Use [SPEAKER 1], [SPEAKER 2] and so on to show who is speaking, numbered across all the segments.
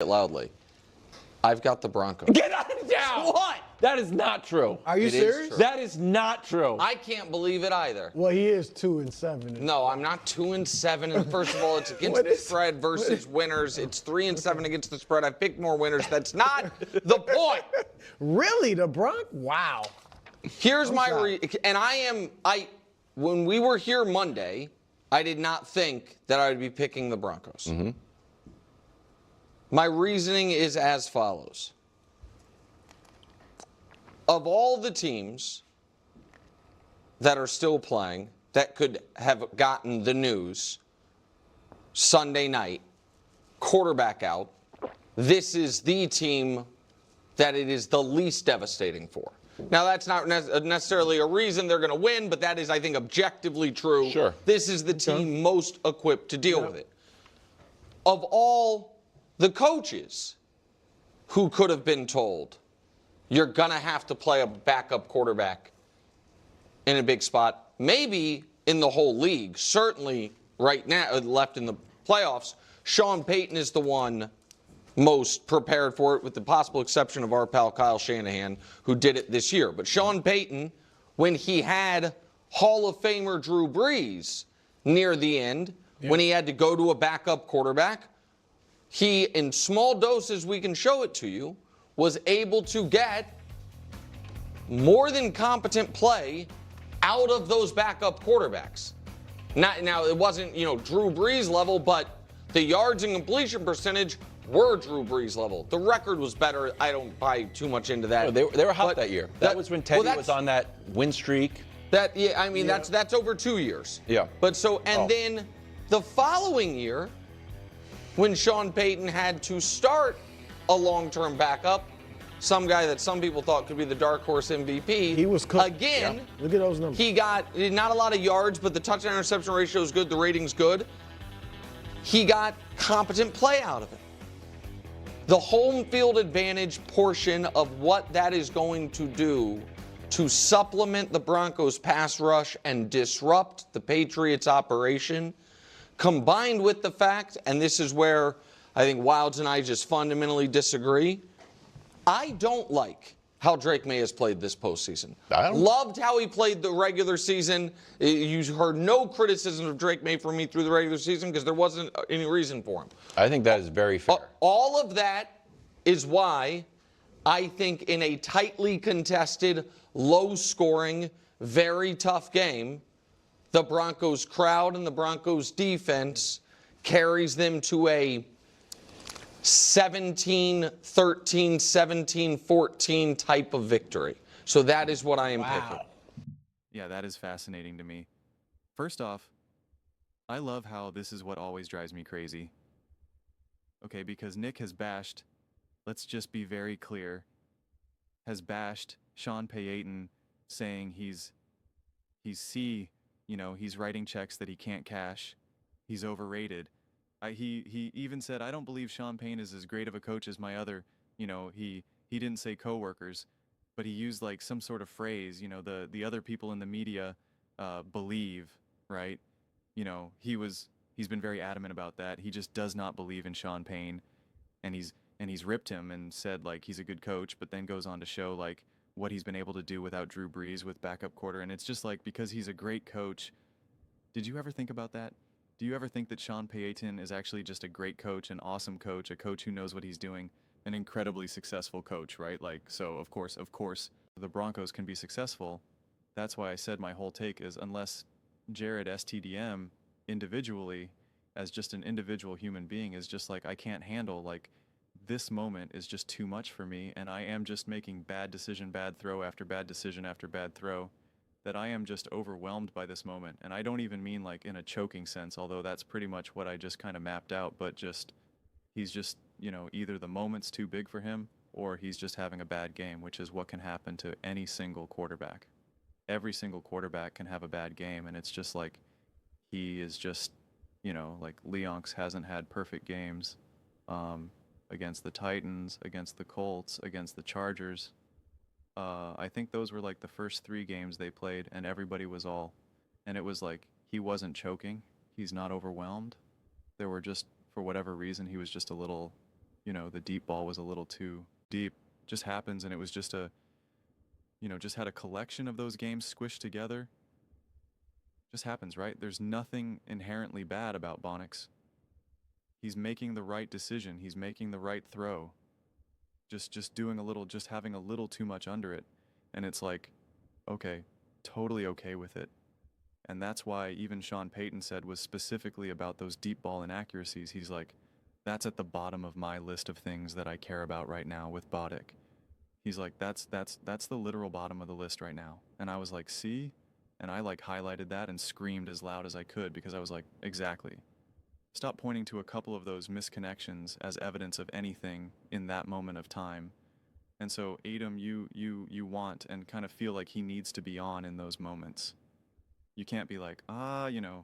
[SPEAKER 1] it loudly. I've got the Broncos.
[SPEAKER 2] Get out of town!
[SPEAKER 1] What?
[SPEAKER 2] That is not true.
[SPEAKER 3] Are you
[SPEAKER 1] It is
[SPEAKER 3] serious?
[SPEAKER 1] true.
[SPEAKER 2] That is not true.
[SPEAKER 1] I can't believe it either.
[SPEAKER 3] Well, he is 2-7.
[SPEAKER 1] No, I'm not 2-7. And first of all, it's against the spread versus winners. It's 3-7 against the spread. I've picked more winners. That's not the point.
[SPEAKER 3] Really, the Broncos? Wow.
[SPEAKER 1] Here's my when we were here Monday, I did not think that I would be picking the Broncos.
[SPEAKER 2] Mm-hmm.
[SPEAKER 1] My reasoning is as follows. Of all the teams that are still playing that could have gotten the news Sunday night, quarterback out, this is the team that it is the least devastating for. Now, that's not necessarily a reason they're going to win, but that is, I think, objectively true.
[SPEAKER 2] Sure.
[SPEAKER 1] This is the team most equipped to deal with it. Of all the coaches who could have been told, you're going to have to play a backup quarterback in a big spot, maybe in the whole league, certainly right now, left in the playoffs, Sean Payton is the one most prepared for it, with the possible exception of our pal Kyle Shanahan, who did it this year. But Sean Payton, when he had Hall of Famer Drew Brees near the end, when he had to go to a backup quarterback, he, in small doses, we can show it to you, was able to get more than competent play out of those backup quarterbacks. Now, it wasn't, Drew Brees level, but the yards and completion percentage were Drew Brees level. The record was better. I don't buy too much into that.
[SPEAKER 2] No, they were hot that year. That was when Teddy was on that win streak.
[SPEAKER 1] That's over 2 years.
[SPEAKER 2] Yeah.
[SPEAKER 1] But then the following year, when Sean Payton had to start a long-term backup, some guy that some people thought could be the dark horse MVP.
[SPEAKER 3] He was cooked.
[SPEAKER 1] Again,
[SPEAKER 3] Yeah. Look at those numbers.
[SPEAKER 1] He got not a lot of yards, but the touchdown interception ratio is good. The rating's good. He got competent play out of it. The home field advantage portion of what that is going to do to supplement the Broncos' pass rush and disrupt the Patriots' operation, combined with the fact, and this is where I think Wilds and I just fundamentally disagree, I don't like how Drake May has played this postseason. Loved how he played the regular season. You heard no criticism of Drake May from me through the regular season because there wasn't any reason for him.
[SPEAKER 2] I think that is very fair.
[SPEAKER 1] All of that is why I think in a tightly contested, low-scoring, very tough game, the Broncos crowd and the Broncos defense carries them to a 17-13, 17-14 type of victory. So that is what I am picking.
[SPEAKER 4] Yeah, that is fascinating to me. First off, I love how this is what always drives me crazy. Okay, because Nick has bashed, let's just be very clear, has bashed Sean Payton saying he's writing checks that he can't cash. He's overrated. He even said, I don't believe Sean Payton is as great of a coach as my other, he didn't say coworkers, but he used like some sort of phrase, the other people in the media believe, right? He's been very adamant about that. He just does not believe in Sean Payton, and he's ripped him and said like he's a good coach, but then goes on to show like what he's been able to do without Drew Brees with backup quarter. And it's just like, because he's a great coach. Did you ever think about that? Do you ever think that Sean Payton is actually just a great coach, an awesome coach, a coach who knows what he's doing, an incredibly successful coach, right? Like, so of course, the Broncos can be successful. That's why I said my whole take is, unless Jared STDM individually, as just an individual human being, is just like, I can't handle, like, this moment is just too much for me, and I am just making bad decision, bad throw after bad decision after bad throw, that I am just overwhelmed by this moment. And I don't even mean like in a choking sense, although that's pretty much what I just kind of mapped out, but just, he's just, either the moment's too big for him or he's just having a bad game, which is what can happen to any single quarterback. Every single quarterback can have a bad game, and it's just like, he is just, like Leonks hasn't had perfect games against the Titans, against the Colts, against the Chargers. I think those were like the first 3 games they played, and everybody was all, and it was like, he wasn't choking, he's not overwhelmed. There were just, for whatever reason, he was just a little the deep ball was a little too deep. Just happens, and it was just just had a collection of those games squished together. Just happens, right? There's nothing inherently bad about Bonix. He's making the right decision. He's making the right throw. Just doing a little, just having a little too much under it. And it's like, okay, totally okay with it. And that's why even Sean Payton said was specifically about those deep ball inaccuracies. He's like, that's at the bottom of my list of things that I care about right now with Boddick. He's like, that's the literal bottom of the list right now. And I was like, see? And I like highlighted that and screamed as loud as I could because I was like, exactly. Stop pointing to a couple of those misconnections as evidence of anything in that moment of time. And so Adam, you want and kind of feel like he needs to be on in those moments. You can't be like,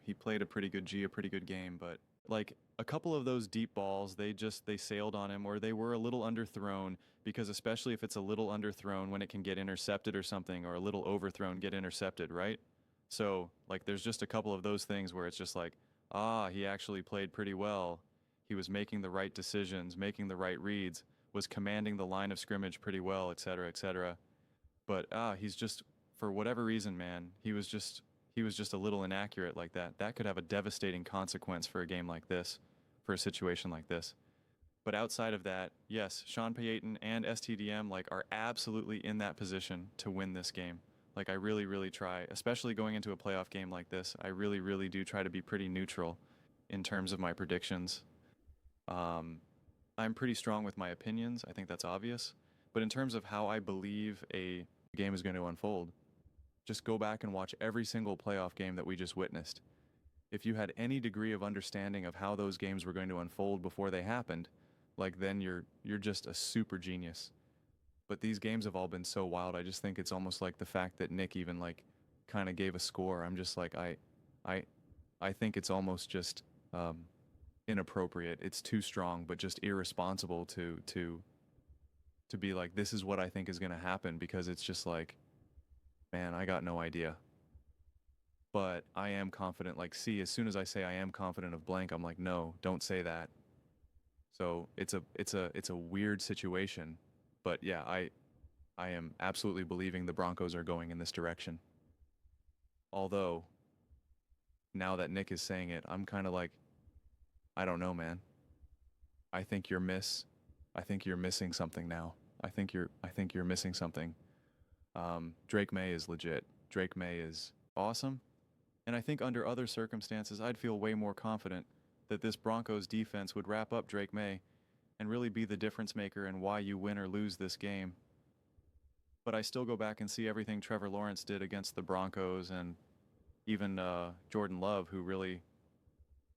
[SPEAKER 4] he played a pretty good game, but like a couple of those deep balls, they sailed on him, or they were a little underthrown, because especially if it's a little underthrown when it can get intercepted or something, or a little overthrown, get intercepted, right? So like there's just a couple of those things where it's just like, he actually played pretty well. He was making the right decisions, making the right reads, was commanding the line of scrimmage pretty well, et cetera, et cetera. But he's just, for whatever reason, man, he was just a little inaccurate like that. That could have a devastating consequence for a game like this, for a situation like this. But outside of that, yes, Sean Payton and STDM are absolutely in that position to win this game. Like I really, really try, especially going into a playoff game like this. I really, really do try to be pretty neutral in terms of my predictions. I'm pretty strong with my opinions. I think that's obvious. But in terms of how I believe a game is going to unfold, just go back and watch every single playoff game that we just witnessed. If you had any degree of understanding of how those games were going to unfold before they happened, then you're just a super genius. But these games have all been so wild. I just think it's almost like the fact that Nick even kind of gave a score. I'm just like, I think it's almost just inappropriate. It's too strong, but just irresponsible to be like, this is what I think is going to happen, because it's just like, man, I got no idea. But I am confident. As soon as I say I am confident of blank, I'm like, no, don't say that. So it's a weird situation. But yeah, I am absolutely believing the Broncos are going in this direction. Although, now that Nick is saying it, I'm kind of like, I don't know, man. I think you're missing something now. I think you're missing something. Drake May is legit. Drake May is awesome. And I think under other circumstances, I'd feel way more confident that this Broncos defense would wrap up Drake May and really be the difference maker in why you win or lose this game. But I still go back and see everything Trevor Lawrence did against the Broncos, and even Jordan Love, who really,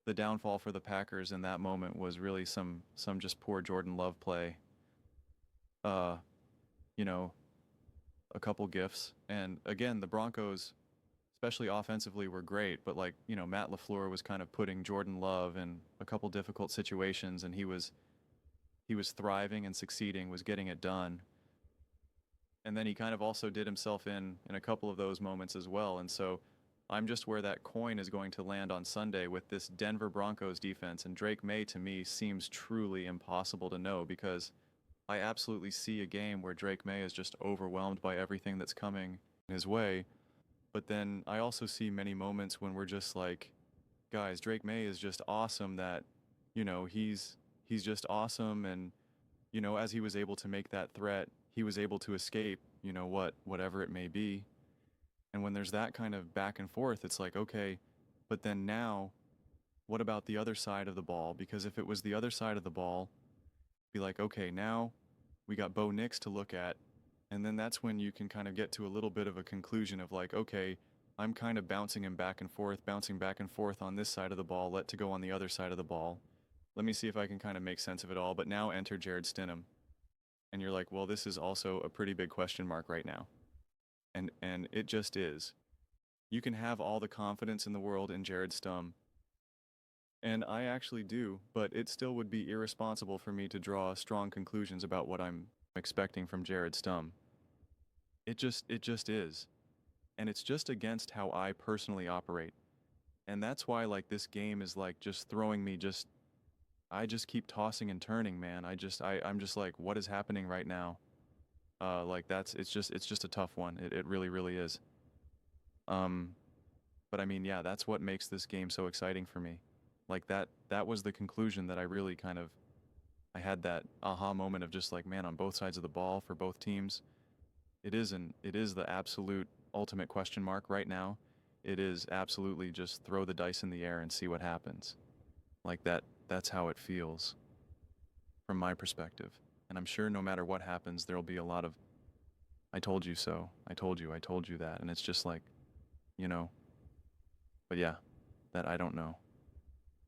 [SPEAKER 4] the downfall for the Packers in that moment was really some just poor Jordan Love play. A couple gifts. And again, the Broncos, especially offensively, were great, but Matt LaFleur was kind of putting Jordan Love in a couple difficult situations, and he was thriving and succeeding, was getting it done. And then he kind of also did himself in a couple of those moments as well. And so I'm just where that coin is going to land on Sunday with this Denver Broncos defense. And Drake May, to me, seems truly impossible to know, because I absolutely see a game where Drake May is just overwhelmed by everything that's coming his way. But then I also see many moments when we're just like, guys, Drake May is just awesome, that, he's just awesome. And, as he was able to make that threat, he was able to escape, whatever it may be. And when there's that kind of back and forth, it's like, okay, but then now, what about the other side of the ball? Because if it was the other side of the ball, be like, okay, now we got Bo Nix to look at. And then that's when you can kind of get to a little bit of a conclusion of okay, I'm kind of bouncing back and forth on this side of the ball, let to go on the other side of the ball. Let me see if I can kind of make sense of it all. But now enter Jared Stidham. And you're like, well, this is also a pretty big question mark right now. And it just is. You can have all the confidence in the world in Jared Stidham, and I actually do, but it still would be irresponsible for me to draw strong conclusions about what I'm expecting from Jared Stidham. It just is. And it's just against how I personally operate. And that's why this game is just throwing me I just keep tossing and turning, man. I'm just like, what is happening right now? Like it's just a tough one. It really, really is. But I mean, yeah, that's what makes this game so exciting for me. Like that was the conclusion that I really I had that aha moment of just like, man, on both sides of the ball for both teams, it is the absolute ultimate question mark right now. It is absolutely just throw the dice in the air and see what happens. Like that's how it feels from my perspective. And I'm sure no matter what happens, there'll be a lot of I told you so. I told you that. And it's just like, you know, but yeah, that I don't know.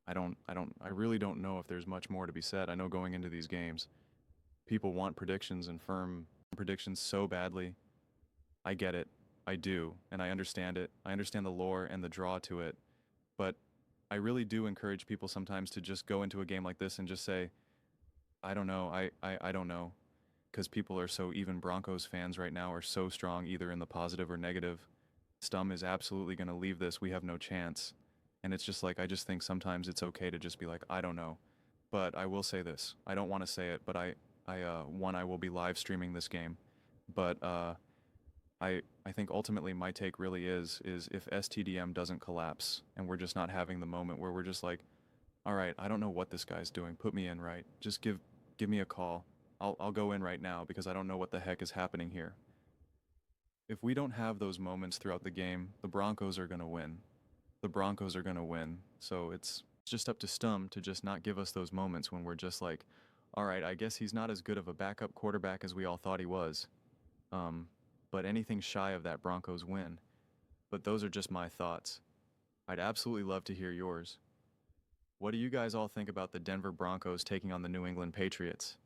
[SPEAKER 4] I really don't know if there's much more to be said. I know going into these games, people want predictions and firm predictions so badly. I get it. I do. And I understand it. I understand the lore and the draw to it. But I really do encourage people sometimes to just go into a game like this and just say, I don't know. I don't know. Because people are so, even Broncos fans right now are so strong, either in the positive or negative. Stum is absolutely going to leave this. We have no chance. And it's just like, I just think sometimes it's okay to just be like, I don't know. But I will say this. I don't want to say it, but I will be live streaming this game. But I think ultimately my take really is if STDM doesn't collapse and we're just not having the moment where we're just like, all right, I don't know what this guy's doing. Put me in, right? Just give me a call. I'll go in right now because I don't know what the heck is happening here. If we don't have those moments throughout the game, the Broncos are going to win. The Broncos are going to win. So it's just up to Stum to just not give us those moments when we're just like, all right, I guess he's not as good of a backup quarterback as we all thought he was. But anything shy of that Broncos win. But those are just my thoughts. I'd absolutely love to hear yours. What do you guys all think about the Denver Broncos taking on the New England Patriots?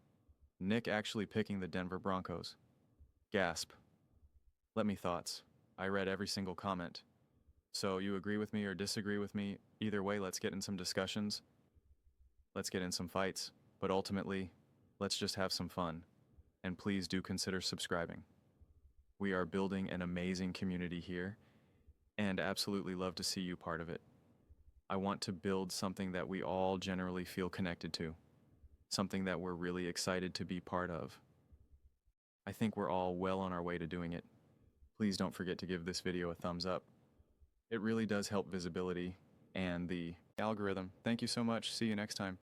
[SPEAKER 4] Nick actually picking the Denver Broncos. Gasp. Let me thoughts. I read every single comment. So you agree with me or disagree with me? Either way, let's get in some discussions. Let's get in some fights. But ultimately, let's just have some fun. And please do consider subscribing. We are building an amazing community here, and absolutely love to see you part of it. I want to build something that we all generally feel connected to, something that we're really excited to be part of. I think we're all well on our way to doing it. Please don't forget to give this video a thumbs up. It really does help visibility and the algorithm. Thank you so much. See you next time.